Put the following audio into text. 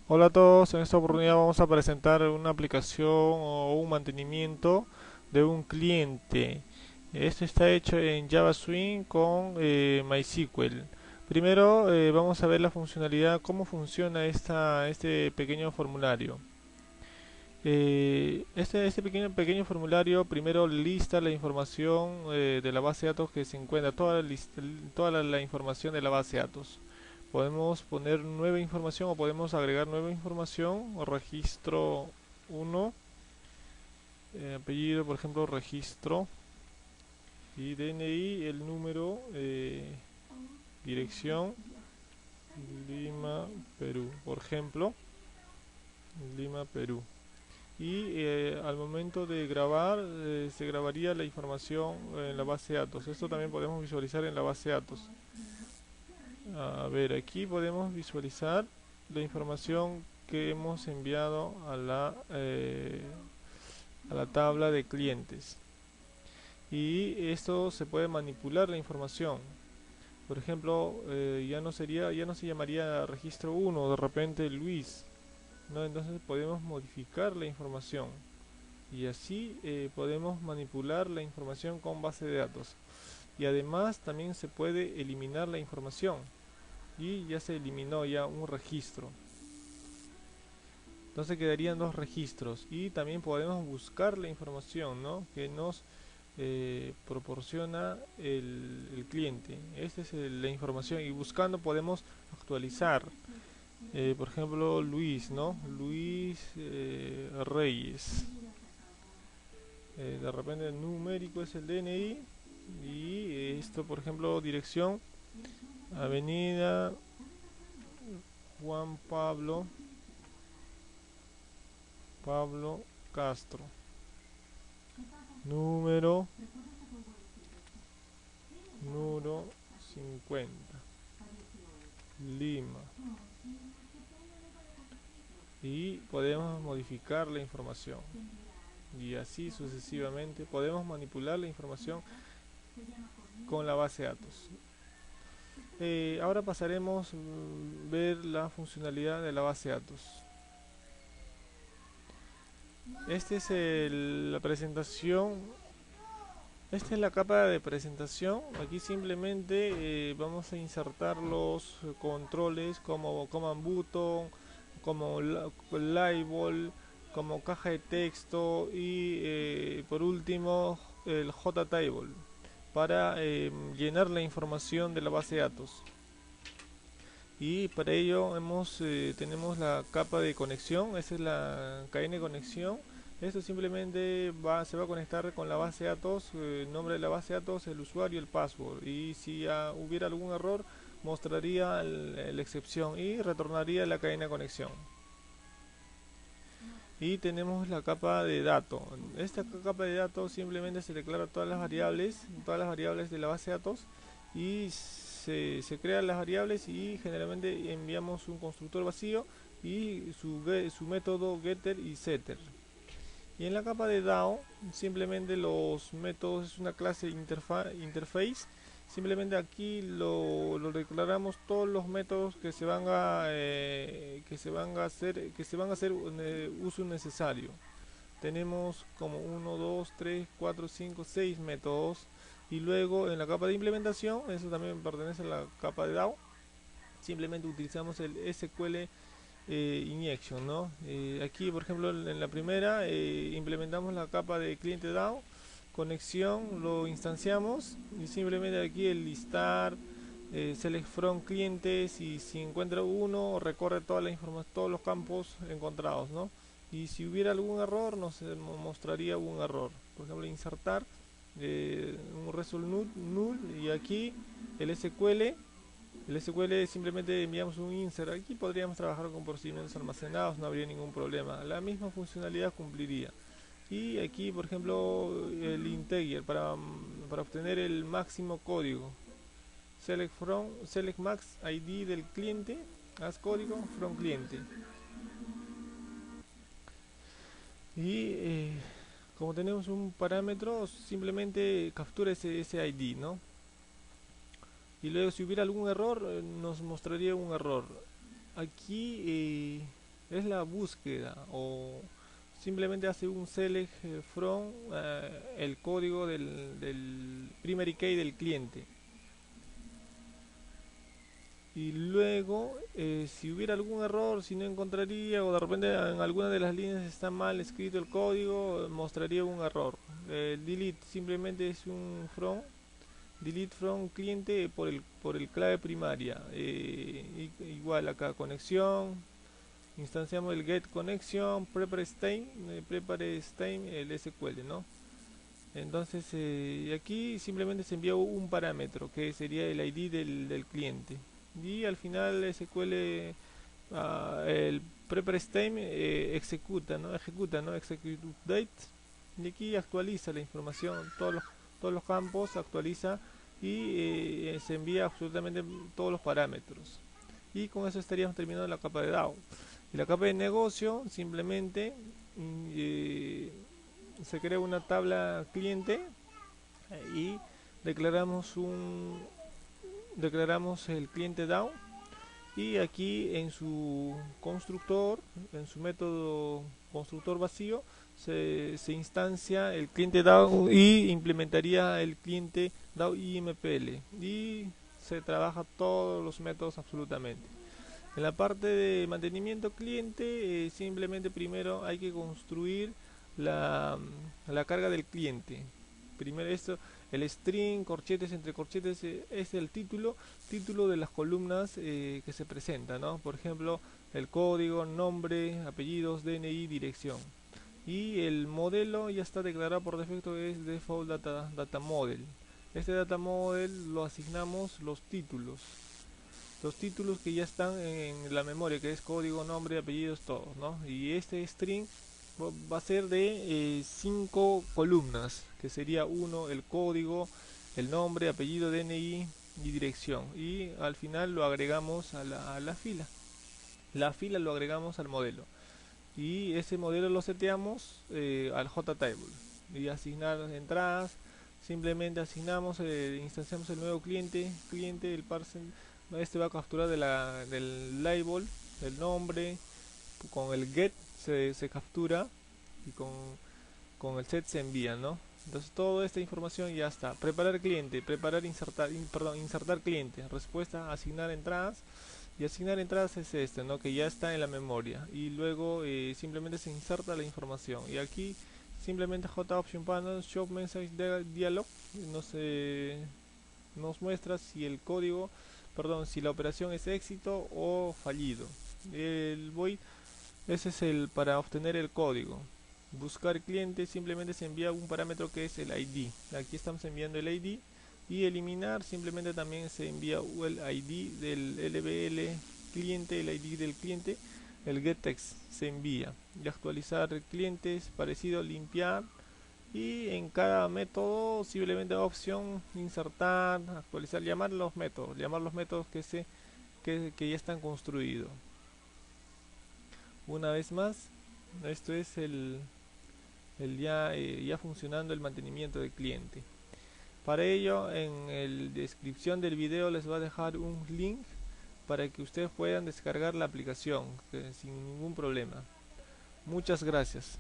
Hola a todos, en esta oportunidad vamos a presentar una aplicación o un mantenimiento de un cliente. Este está hecho en Java Swing con MySQL. Primero vamos a ver la funcionalidad, cómo funciona este pequeño formulario. Este pequeño formulario primero lista la información de la base de datos que se encuentra, toda la información de la base de datos. Podemos poner nueva información o podemos agregar nueva información o registro uno, apellido, por ejemplo, registro y DNI, el número, dirección, Lima, Perú, por ejemplo, Lima, Perú. Y al momento de grabar se grabaría la información en la base de datos. Esto también podemos visualizar en la base de datos. A ver, aquí podemos visualizar la información que hemos enviado a la tabla de clientes. Y esto se puede manipular la información. Por ejemplo, ya no se llamaría registro uno, de repente Luis, ¿no? Entonces podemos modificar la información y así podemos manipular la información con base de datos. Y además también se puede eliminar la información y ya se eliminó ya un registro. Entonces quedarían dos registros y también podemos buscar la información, ¿no?, que nos proporciona el cliente. Esta es la información y buscando podemos actualizar. Por ejemplo, Luis, ¿no? Luis Reyes. De repente el numérico es el DNI y esto, por ejemplo, dirección, Avenida Juan Pablo Castro. Número, número 50, Lima. Y podemos modificar la información. Y así sucesivamente podemos manipular la información con la base de datos. Ahora pasaremos a ver la funcionalidad de la base de datos. Esta es la presentación. Esta es la capa de presentación. Aquí simplemente vamos a insertar los controles como command button, como label, como caja de texto y por último el JTable para llenar la información de la base de datos. Y para ello tenemos la capa de conexión. Esta es la cadena de conexión. Esto simplemente se va a conectar con la base de datos, el nombre de la base de datos, el usuario y el password. Y si hubiera algún error, mostraría la excepción y retornaría la cadena de conexión. Y tenemos la capa de datos. Esta capa de datos simplemente se declara todas las variables de la base de datos y se crean las variables y generalmente enviamos un constructor vacío y su método getter y setter. Y en la capa de DAO simplemente los métodos es una clase interface. Simplemente aquí lo declaramos todos los métodos que se van a hacer uso necesario. Tenemos como 1, 2, 3, 4, 5, 6 métodos. Y luego en la capa de implementación, eso también pertenece a la capa de DAO, simplemente utilizamos el SQL injection, ¿no? Aquí, por ejemplo, en la primera implementamos la capa de cliente DAO, conexión, lo instanciamos y simplemente aquí el listar, select from clientes y si encuentra uno recorre toda la información, todos los campos encontrados, ¿no? Y si hubiera algún error nos mostraría un error. Por ejemplo, insertar un result null y aquí el SQL simplemente enviamos un insert. Aquí podríamos trabajar con procedimientos almacenados, no habría ningún problema. La misma funcionalidad cumpliría. Y aquí, por ejemplo, el integer para obtener el máximo código. Select max ID del cliente, haz código from cliente. Y como tenemos un parámetro, simplemente captura ese ID, ¿no? Y luego si hubiera algún error, nos mostraría un error. Aquí es la búsqueda, o simplemente hace un select from el código del primary key del cliente. Y luego, si hubiera algún error, si no encontraría, o de repente en alguna de las líneas está mal escrito el código, mostraría un error. Delete simplemente es un from, delete from cliente por el clave primaria. Igual acá conexión, instanciamos el get connection, prepare stain el SQL, ¿no? Entonces aquí simplemente se envía un parámetro que sería el ID del cliente, y al final SQL el prepare stain ejecuta, ¿no? Execute update, y aquí actualiza la información, todos los campos actualiza, y se envía absolutamente todos los parámetros. Y con eso estaríamos terminando la capa de DAO. Y la capa de negocio simplemente se crea una tabla cliente, y declaramos el cliente DAO, y aquí en su constructor, en su método constructor vacío, se instancia el cliente DAO y implementaría el cliente DAO IMPL, y se trabaja todos los métodos absolutamente. En la parte de mantenimiento cliente, simplemente primero hay que construir la carga del cliente. Primero esto, el string, corchetes entre corchetes, es el título de las columnas que se presentan, ¿no? Por ejemplo, el código, nombre, apellidos, DNI, dirección. Y el modelo ya está declarado por defecto, es default data model. Este data model lo asignamos los títulos que ya están en la memoria, que es código, nombre, apellidos, todos, ¿no? Y este string va a ser de 5 columnas, que sería uno el código, el nombre, apellido, DNI y dirección, y al final lo agregamos a la fila. La fila lo agregamos al modelo, y ese modelo lo seteamos al JTable, y asignar entradas. Simplemente asignamos, instanciamos el nuevo cliente, el parser. Este va a capturar del label el nombre, con el get se captura, y con el set se envía, ¿no? Entonces toda esta información ya está. Preparar cliente, insertar cliente, respuesta, asignar entradas. Y asignar entradas es este, ¿no? Que ya está en la memoria, y luego simplemente se inserta la información. Y aquí simplemente JOption Panel Show Message Dialog nos muestra si el código, si la operación es éxito o fallido. El void, ese es el para obtener el código. Buscar cliente, simplemente se envía un parámetro que es el ID. Aquí estamos enviando el ID. Y eliminar, simplemente también se envía el ID del LBL cliente, el ID del cliente. El getText se envía. Y actualizar clientes, parecido, limpiar. Y en cada método simplemente opción, insertar, actualizar, llamar los métodos que ya están construidos. Una vez más, esto es ya funcionando el mantenimiento del cliente. Para ello, en la descripción del video les voy a dejar un link para que ustedes puedan descargar la aplicación sin ningún problema. Muchas gracias.